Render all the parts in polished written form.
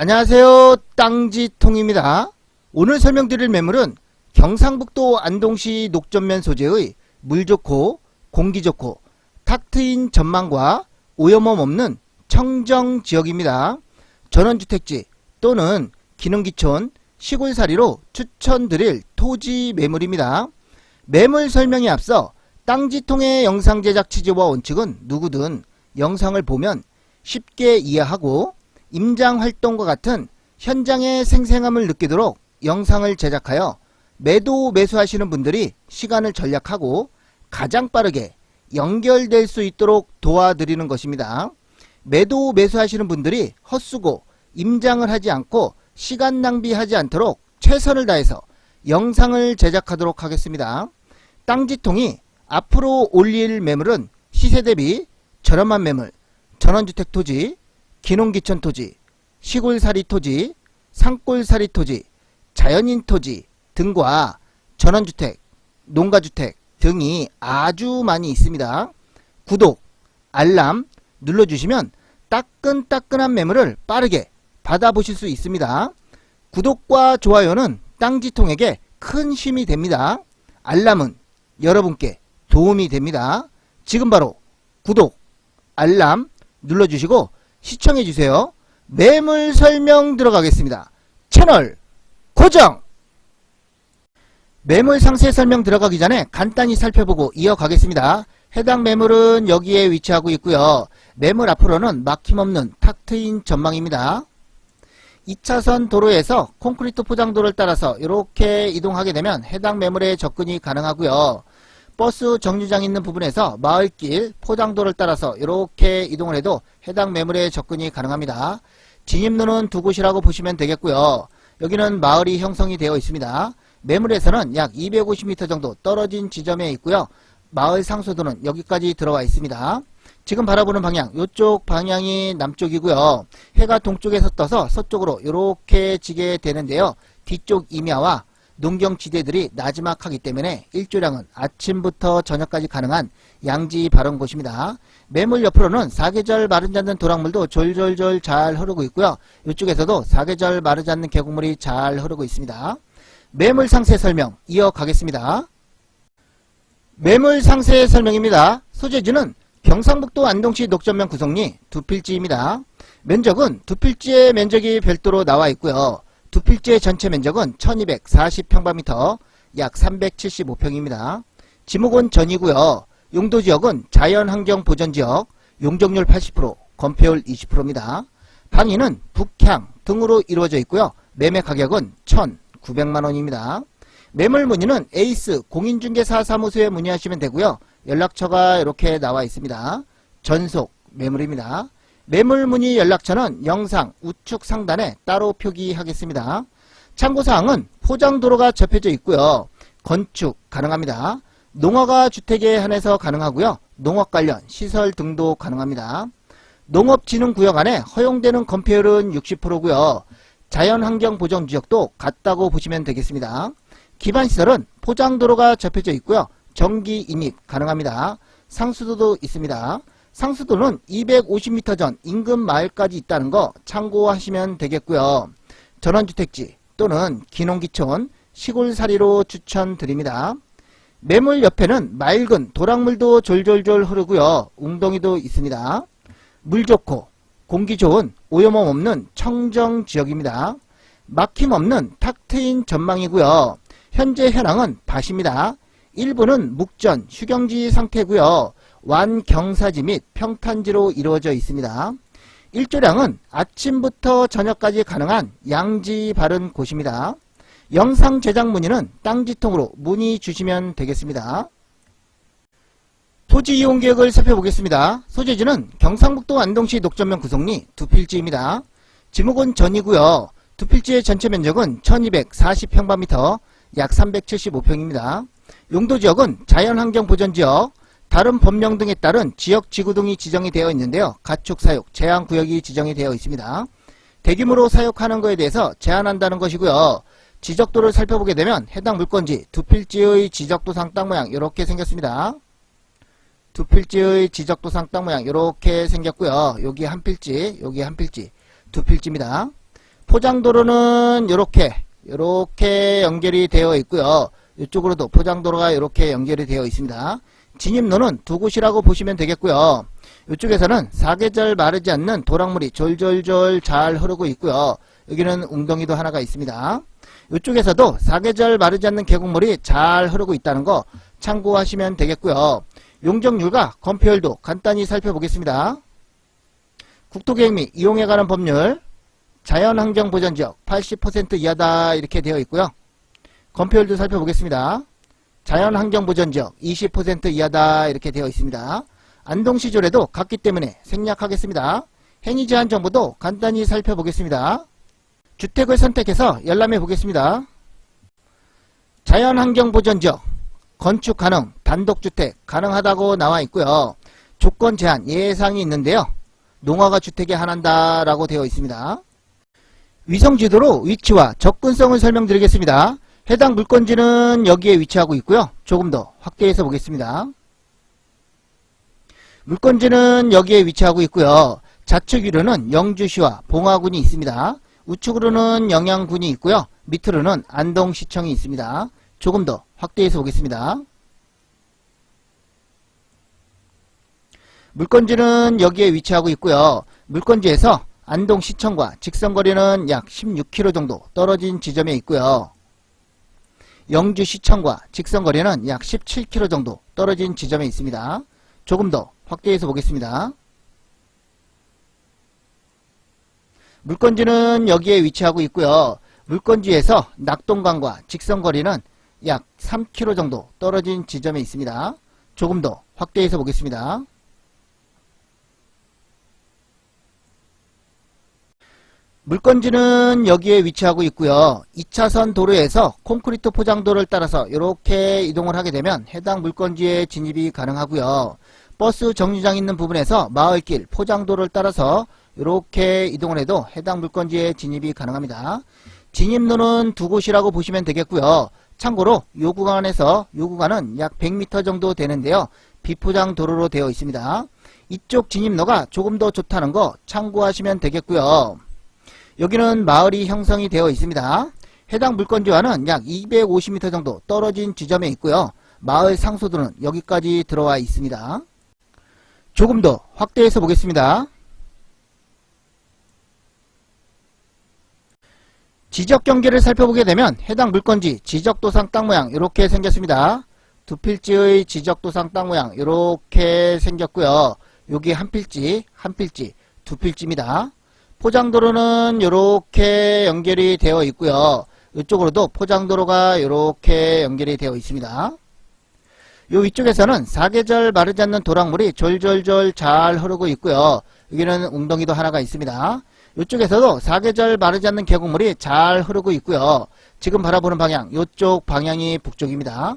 안녕하세요. 땅지통입니다. 오늘 설명드릴 매물은 경상북도 안동시 녹전면 소재의 물 좋고 공기 좋고 탁 트인 전망과 오염함 없는 청정 지역입니다. 전원주택지 또는 기능기촌 시골살이로 추천드릴 토지 매물입니다. 매물 설명에 앞서 땅지통의 영상 제작 취지와 원칙은 누구든 영상을 보면 쉽게 이해하고 임장 활동과 같은 현장의 생생함을 느끼도록 영상을 제작하여 매도 매수하시는 분들이 시간을 절약하고 가장 빠르게 연결될 수 있도록 도와드리는 것입니다. 매도 매수하시는 분들이 헛수고 임장을 하지 않고 시간 낭비하지 않도록 최선을 다해서 영상을 제작하도록 하겠습니다. 땅지통이 앞으로 올릴 매물은 시세 대비 저렴한 매물, 전원주택 토지, 기농기촌 토지, 시골살이 토지, 산골살이 토지, 자연인 토지 등과 전원주택, 농가주택 등이 아주 많이 있습니다. 구독, 알람 눌러주시면 따끈따끈한 매물을 빠르게 받아보실 수 있습니다. 구독과 좋아요는 땅지통에게 큰 힘이 됩니다. 알람은 여러분께 도움이 됩니다. 지금 바로 구독, 알람 눌러주시고 시청해주세요. 매물 설명 들어가겠습니다. 채널 고정! 매물 상세 설명 들어가기 전에 간단히 살펴보고 이어가겠습니다. 해당 매물은 여기에 위치하고 있고요. 매물 앞으로는 막힘없는 탁 트인 전망입니다. 2차선 도로에서 콘크리트 포장도를 따라서 이렇게 이동하게 되면 해당 매물에 접근이 가능하고요. 버스 정류장 있는 부분에서 마을길 포장도를 따라서 이렇게 이동을 해도 해당 매물에 접근이 가능합니다. 진입로는 두 곳이라고 보시면 되겠고요. 여기는 마을이 형성이 되어 있습니다. 매물에서는 약 250m 정도 떨어진 지점에 있고요. 마을 상수도는 여기까지 들어와 있습니다. 지금 바라보는 방향, 이쪽 방향이 남쪽이고요. 해가 동쪽에서 떠서 서쪽으로 이렇게 지게 되는데요. 뒤쪽 임야와 농경지대들이 나지막하기 때문에 일조량은 아침부터 저녁까지 가능한 양지 바른 곳입니다. 매물 옆으로는 사계절 마르지 않는 도랑물도 졸졸졸 잘 흐르고 있고요. 이쪽에서도 사계절 마르지 않는 계곡물이 잘 흐르고 있습니다. 매물 상세 설명 이어가겠습니다. 매물 상세 설명입니다. 소재지는 경상북도 안동시 녹전면 구성리 두 필지입니다. 면적은 두 필지의 면적이 별도로 나와 있고요. 두 필지의 전체 면적은 1240평방미터, 약 375평입니다. 지목은 전이고요. 용도지역은 자연환경보전지역, 용적률 80%, 건폐율 20%입니다. 방위는 북향 등으로 이루어져 있고요. 매매 가격은 1,900만원입니다. 매물 문의는 에이스 공인중개사 사무소에 문의하시면 되고요. 연락처가 이렇게 나와 있습니다. 전속 매물입니다. 매물 문의 연락처는 영상 우측 상단에 따로 표기하겠습니다. 참고사항은 포장도로가 접혀져 있고요. 건축 가능합니다. 농어가 주택에 한해서 가능하고요. 농업 관련 시설 등도 가능합니다. 농업진흥구역 안에 허용되는 건폐율은 60%고요. 자연환경보전지역도 같다고 보시면 되겠습니다. 기반시설은 포장도로가 접혀져 있고요. 전기 인입 가능합니다. 상수도도 있습니다. 상수도는 250m 전 인근 마을까지 있다는 거 참고하시면 되겠고요. 전원주택지 또는 기농기촌 시골살이로 추천드립니다. 매물 옆에는 맑은 도랑물도 졸졸졸 흐르고요. 웅덩이도 있습니다. 물 좋고 공기 좋은 오염함 없는 청정 지역입니다. 막힘 없는 탁 트인 전망이고요. 현재 현황은 밭입니다. 일부는 묵전 휴경지 상태고요. 완경사지 및 평탄지로 이루어져 있습니다. 일조량은 아침부터 저녁까지 가능한 양지 바른 곳입니다. 영상 제작 문의는 땅지통으로 문의 주시면 되겠습니다. 토지 이용 계획을 살펴보겠습니다. 소재지는 경상북도 안동시 녹전면 구성리 두 필지입니다. 지목은 전이고요. 두 필지의 전체 면적은 1240평방미터, 약 375평입니다. 용도지역은 자연환경보전지역, 다른 법령 등에 따른 지역지구 등이 지정이 되어 있는데요. 가축사육, 제한구역이 지정이 되어 있습니다. 대규모로 사육하는 것에 대해서 제한한다는 것이고요. 지적도를 살펴보게 되면 해당 물건지 두 필지의 지적도상 땅 모양 이렇게 생겼습니다. 두 필지의 지적도상 땅 모양 이렇게 생겼고요. 여기 한 필지, 여기 한 필지, 두 필지입니다. 포장도로는 요렇게 연결이 되어 있고요. 이쪽으로도 포장도로가 이렇게 연결이 되어 있습니다. 진입로는 두 곳이라고 보시면 되겠고요. 이쪽에서는 사계절 마르지 않는 도랑물이 졸졸졸 잘 흐르고 있고요. 여기는 웅덩이도 하나가 있습니다. 이쪽에서도 사계절 마르지 않는 계곡물이 잘 흐르고 있다는 거 참고하시면 되겠고요. 용적률과 건폐율도 간단히 살펴보겠습니다. 국토계획 및 이용에 관한 법률, 자연환경보전지역 80% 이하다 이렇게 되어 있고요. 건폐율도 살펴보겠습니다. 자연환경보전지역 20% 이하다 이렇게 되어 있습니다. 안동시조례도 같기 때문에 생략하겠습니다. 행위제한 정보도 간단히 살펴보겠습니다. 주택을 선택해서 열람해 보겠습니다. 자연환경보전지역 건축 가능, 단독주택 가능하다고 나와 있고요. 조건 제한 예상이 있는데요. 농화가 주택에 한한다 라고 되어 있습니다. 위성지도로 위치와 접근성을 설명드리겠습니다. 해당 물건지는 여기에 위치하고 있고요. 조금 더 확대해서 보겠습니다. 물건지는 여기에 위치하고 있고요. 좌측으로는 영주시와 봉화군이 있습니다. 우측으로는 영양군이 있고요. 밑으로는 안동시청이 있습니다. 조금 더 확대해서 보겠습니다. 물건지는 여기에 위치하고 있고요. 물건지에서 안동시청과 직선거리는 약 16km 정도 떨어진 지점에 있고요. 영주시청과 직선거리는 약 17km 정도 떨어진 지점에 있습니다. 조금 더 확대해서 보겠습니다. 물건지는 여기에 위치하고 있고요. 물건지에서 낙동강과 직선거리는 약 3km 정도 떨어진 지점에 있습니다. 조금 더 확대해서 보겠습니다. 물건지는 여기에 위치하고 있고요. 2차선 도로에서 콘크리트 포장도를 따라서 이렇게 이동을 하게 되면 해당 물건지에 진입이 가능하고요. 버스 정류장 있는 부분에서 마을길 포장도를 따라서 이렇게 이동을 해도 해당 물건지에 진입이 가능합니다. 진입로는 두 곳이라고 보시면 되겠고요. 참고로 요 구간에서 요 구간은 약 100m 정도 되는데요. 비포장 도로로 되어 있습니다. 이쪽 진입로가 조금 더 좋다는 거 참고하시면 되겠고요. 여기는 마을이 형성이 되어 있습니다. 해당 물건지와는 약 250m 정도 떨어진 지점에 있고요. 마을 상수도는 여기까지 들어와 있습니다. 조금 더 확대해서 보겠습니다. 지적 경계를 살펴보게 되면 해당 물건지 지적도상 땅 모양 이렇게 생겼습니다. 두 필지의 지적도상 땅 모양 이렇게 생겼고요. 여기 한 필지, 두 필지입니다. 포장도로는 이렇게 연결이 되어 있고요. 이쪽으로도 포장도로가 이렇게 연결이 되어 있습니다. 요 위쪽에서는 사계절 마르지 않는 도랑물이 졸졸졸 잘 흐르고 있고요. 여기는 웅덩이도 하나가 있습니다. 이쪽에서도 사계절 마르지 않는 계곡물이 잘 흐르고 있고요. 지금 바라보는 방향, 이쪽 방향이 북쪽입니다.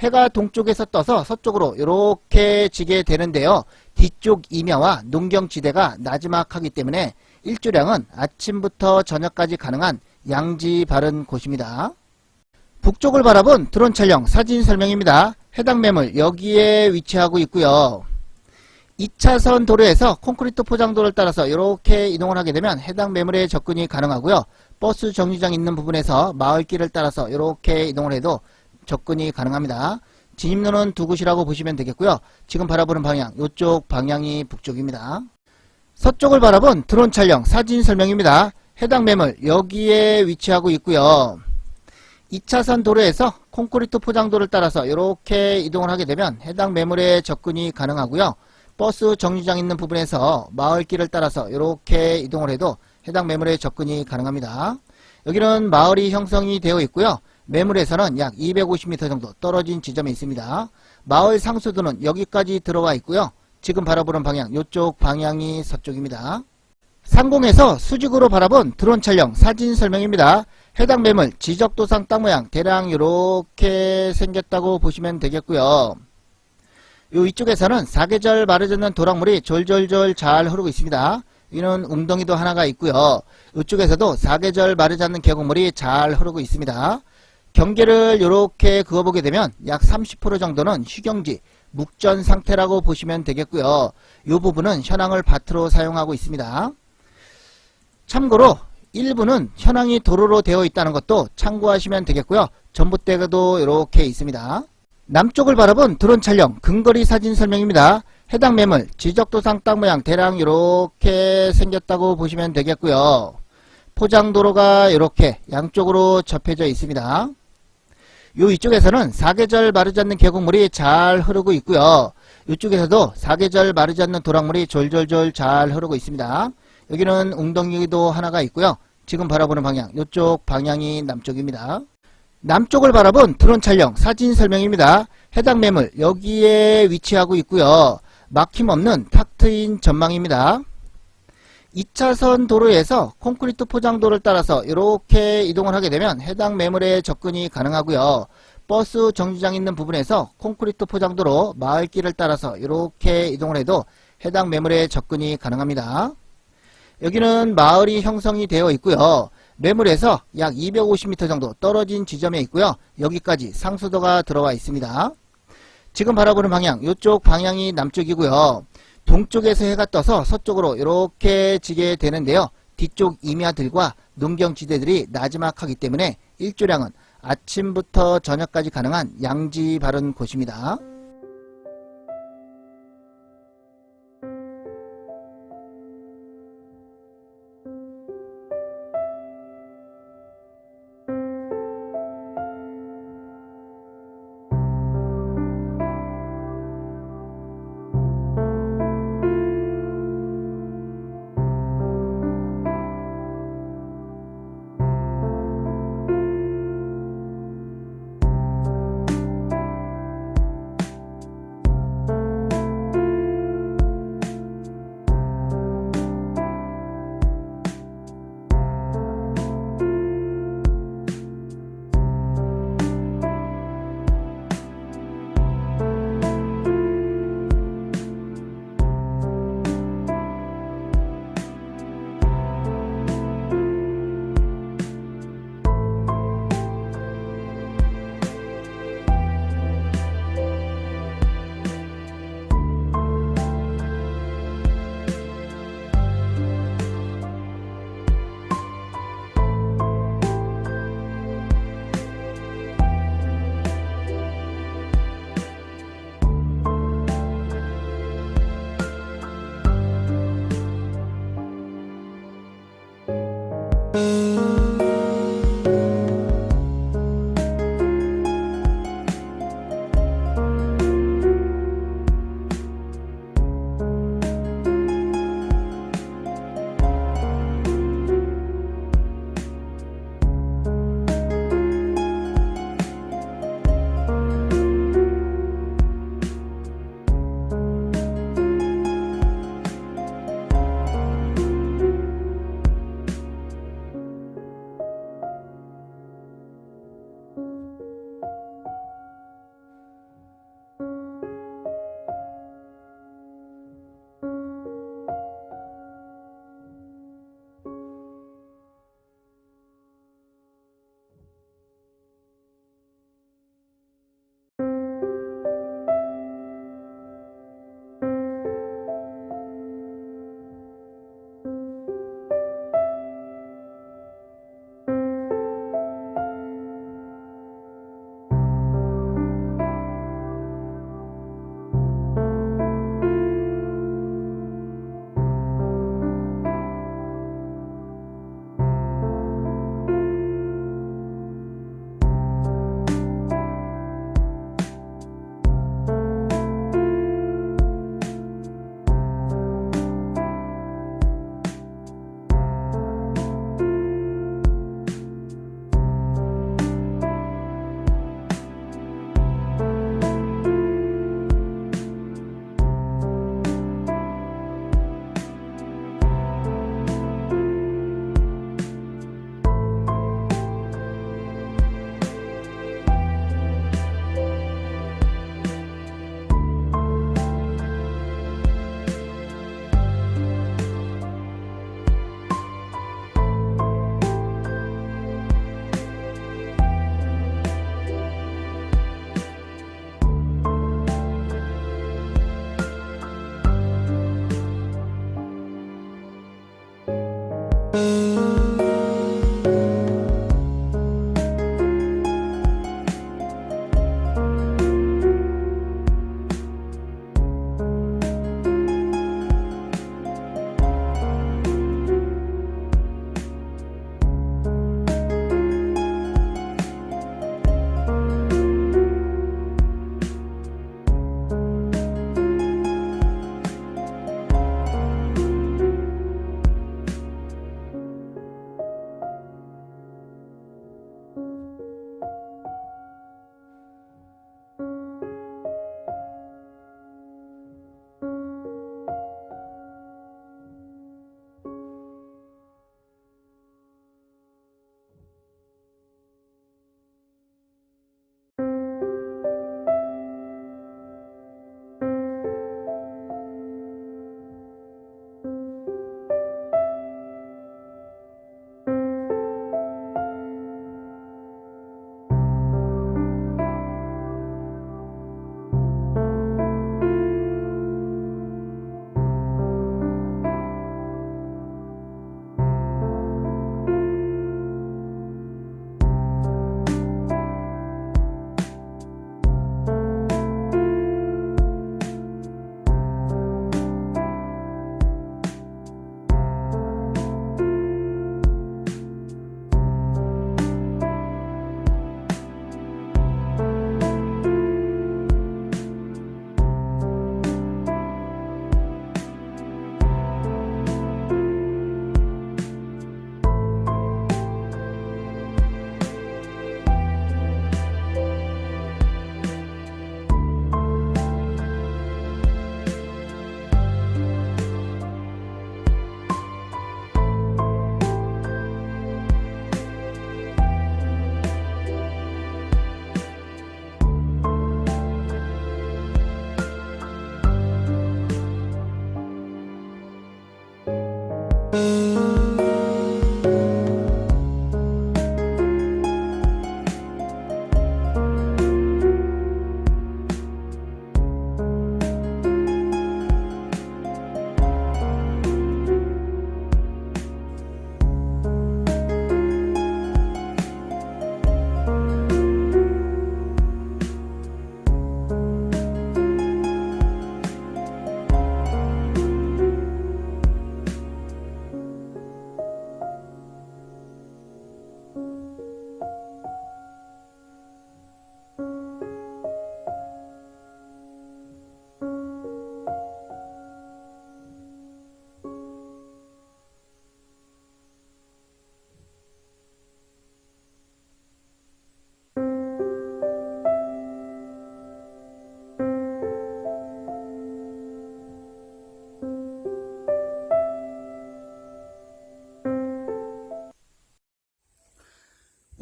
해가 동쪽에서 떠서 서쪽으로 이렇게 지게 되는데요. 뒤쪽 임야와 농경지대가 나지막하기 때문에 일조량은 아침부터 저녁까지 가능한 양지 바른 곳입니다. 북쪽을 바라본 드론 촬영 사진 설명입니다. 해당 매물 여기에 위치하고 있고요. 2차선 도로에서 콘크리트 포장도를 따라서 이렇게 이동을 하게 되면 해당 매물에 접근이 가능하고요. 버스 정류장 있는 부분에서 마을길을 따라서 이렇게 이동을 해도 접근이 가능합니다. 진입로는 두 곳이라고 보시면 되겠고요. 지금 바라보는 방향, 이쪽 방향이 북쪽입니다. 서쪽을 바라본 드론 촬영 사진 설명입니다. 해당 매물 여기에 위치하고 있고요. 2차선 도로에서 콘크리트 포장도를 따라서 이렇게 이동을 하게 되면 해당 매물에 접근이 가능하고요. 버스 정류장 있는 부분에서 마을길을 따라서 이렇게 이동을 해도 해당 매물에 접근이 가능합니다. 여기는 마을이 형성이 되어 있고요. 매물에서는 약 250m 정도 떨어진 지점에 있습니다. 마을 상수도는 여기까지 들어와 있고요. 지금 바라보는 방향, 이쪽 방향이 서쪽입니다. 상공에서 수직으로 바라본 드론 촬영 사진 설명입니다. 해당 매물 지적도상 땅 모양 대략 이렇게 생겼다고 보시면 되겠고요. 요 위쪽에서는 사계절 마르지 않는 도랑물이 졸졸졸 잘 흐르고 있습니다. 여기는 웅덩이도 하나가 있고요. 이쪽에서도 사계절 마르지 않는 계곡물이 잘 흐르고 있습니다. 경계를 이렇게 그어보게 되면 약 30% 정도는 휴경지, 묵전 상태라고 보시면 되겠고요. 이 부분은 현황을 밭으로 사용하고 있습니다. 참고로 일부는 현황이 도로로 되어 있다는 것도 참고하시면 되겠고요. 전봇대도 이렇게 있습니다. 남쪽을 바라본 드론 촬영 근거리 사진 설명입니다. 해당 매물 지적도상 땅 모양 대략 이렇게 생겼다고 보시면 되겠고요. 포장도로가 이렇게 양쪽으로 접혀져 있습니다. 요 이쪽에서는 사계절 마르지 않는 계곡물이 잘 흐르고 있고요. 이쪽에서도 사계절 마르지 않는 도랑물이 졸졸졸 잘 흐르고 있습니다. 여기는 웅덩이도 하나가 있고요. 지금 바라보는 방향, 이쪽 방향이 남쪽입니다. 남쪽을 바라본 드론 촬영 사진 설명입니다. 해당 매물 여기에 위치하고 있고요. 막힘없는 탁 트인 전망입니다. 2차선 도로에서 콘크리트 포장도를 따라서 이렇게 이동을 하게 되면 해당 매물에 접근이 가능하고요. 버스 정류장 있는 부분에서 콘크리트 포장도로 마을길을 따라서 이렇게 이동을 해도 해당 매물에 접근이 가능합니다. 여기는 마을이 형성이 되어 있고요. 매물에서 약 250m 정도 떨어진 지점에 있고요. 여기까지 상수도가 들어와 있습니다. 지금 바라보는 방향, 이쪽 방향이 남쪽이고요. 동쪽에서 해가 떠서 서쪽으로 이렇게 지게 되는데요. 뒤쪽 임야들과 농경지대들이 나지막하기 때문에 일조량은 아침부터 저녁까지 가능한 양지 바른 곳입니다.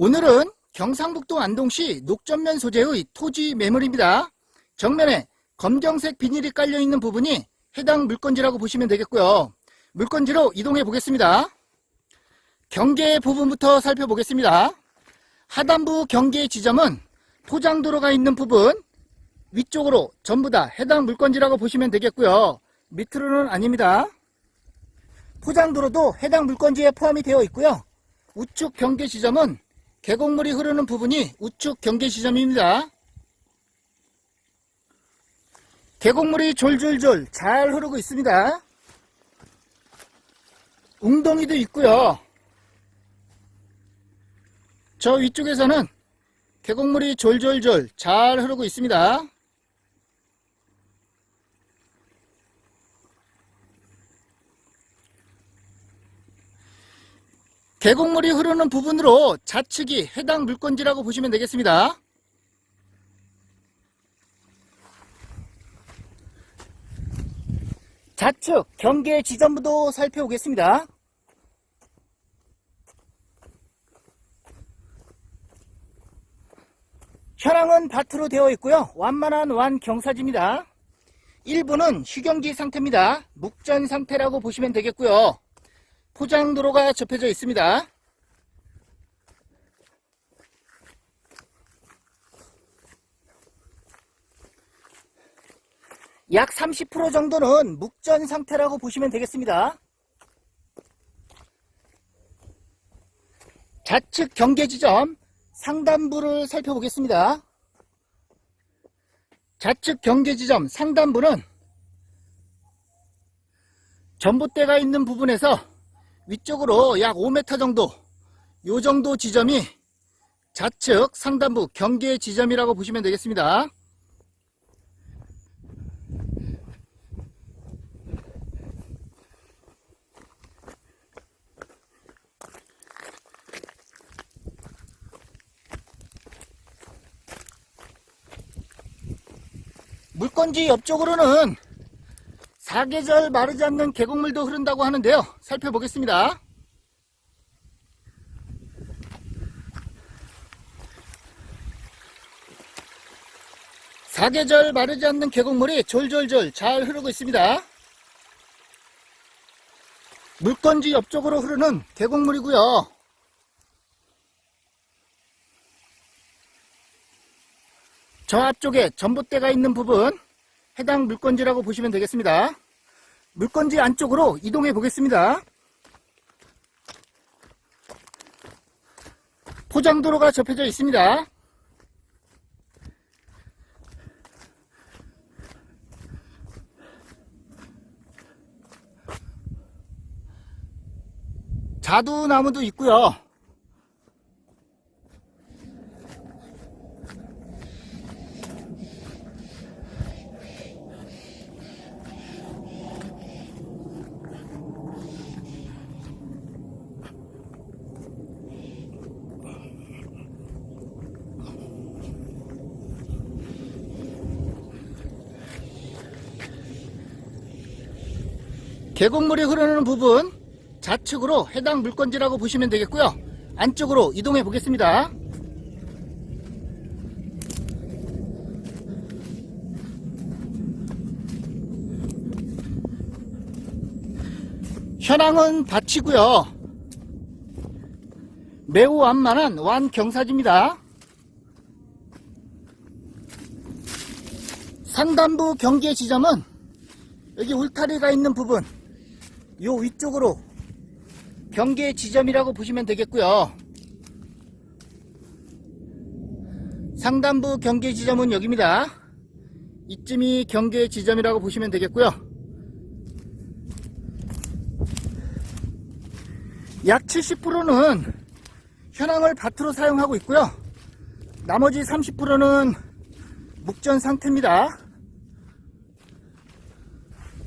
오늘은 경상북도 안동시 녹전면 소재의 토지 매물입니다. 정면에 검정색 비닐이 깔려있는 부분이 해당 물건지라고 보시면 되겠고요. 물건지로 이동해 보겠습니다. 경계 부분부터 살펴보겠습니다. 하단부 경계 지점은 포장도로가 있는 부분 위쪽으로 전부 다 해당 물건지라고 보시면 되겠고요. 밑으로는 아닙니다. 포장도로도 해당 물건지에 포함이 되어 있고요. 우측 경계 지점은 계곡물이 흐르는 부분이 우측 경계 지점입니다. 계곡물이 졸졸졸 잘 흐르고 있습니다. 웅덩이도 있고요. 저 위쪽에서는 계곡물이 졸졸졸 잘 흐르고 있습니다. 계곡물이 흐르는 부분으로 좌측이 해당 물건지라고 보시면 되겠습니다. 좌측 경계 지점부도 살펴보겠습니다. 현황은 밭으로 되어 있고요. 완만한 완경사지입니다. 일부는 휴경지 상태입니다. 묵전 상태라고 보시면 되겠고요. 포장도로가 접혀져 있습니다. 약 30% 정도는 묵전 상태라고 보시면 되겠습니다. 좌측 경계 지점 상단부를 살펴보겠습니다. 좌측 경계 지점 상단부는 전봇대가 있는 부분에서 위쪽으로 약 5m 정도, 요 정도 지점이 좌측 상단부 경계 지점이라고 보시면 되겠습니다. 물건지 옆쪽으로는 사계절 마르지 않는 계곡물도 흐른다고 하는데요. 살펴보겠습니다. 사계절 마르지 않는 계곡물이 졸졸졸 잘 흐르고 있습니다. 물건지 옆쪽으로 흐르는 계곡물이고요. 저 앞쪽에 전봇대가 있는 부분 해당 물건지라고 보시면 되겠습니다. 물건지 안쪽으로 이동해 보겠습니다. 포장도로가 접혀져 있습니다. 자두나무도 있고요. 계곡물이 흐르는 부분 좌측으로 해당 물건지라고 보시면 되겠고요. 안쪽으로 이동해 보겠습니다. 현황은 밭이고요. 매우 완만한 완경사지입니다. 상단부 경계 지점은 여기 울타리가 있는 부분 요 위쪽으로 경계 지점이라고 보시면 되겠고요. 상단부 경계 지점은 여기입니다. 이쯤이 경계 지점이라고 보시면 되겠고요. 약 70%는 현황을 밭으로 사용하고 있고요. 나머지 30%는 묵전 상태입니다.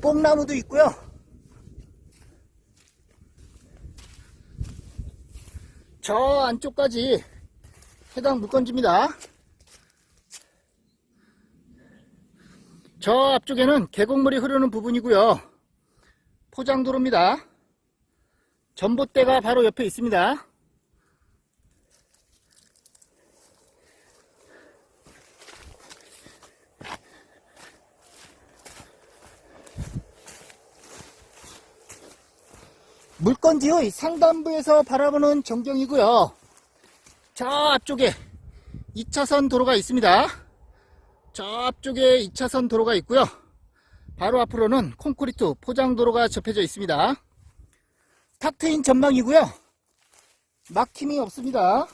뽕나무도 있고요. 저 안쪽까지 해당 물건지입니다. 저 앞쪽에는 계곡물이 흐르는 부분이고요. 포장도로입니다. 전봇대가 바로 옆에 있습니다. 낙건지의 상단부에서 바라보는 전경이고요. 저 앞쪽에 2차선 도로가 있습니다. 저 앞쪽에 2차선 도로가 있고요. 바로 앞으로는 콘크리트 포장도로가 접혀져 있습니다. 탁 트인 전망이고요. 막힘이 없습니다.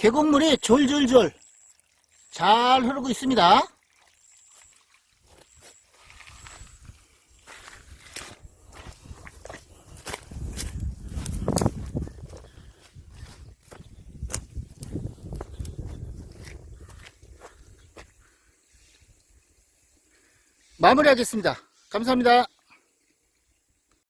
계곡물이 졸졸졸 잘 흐르고 있습니다. 마무리하겠습니다. 감사합니다.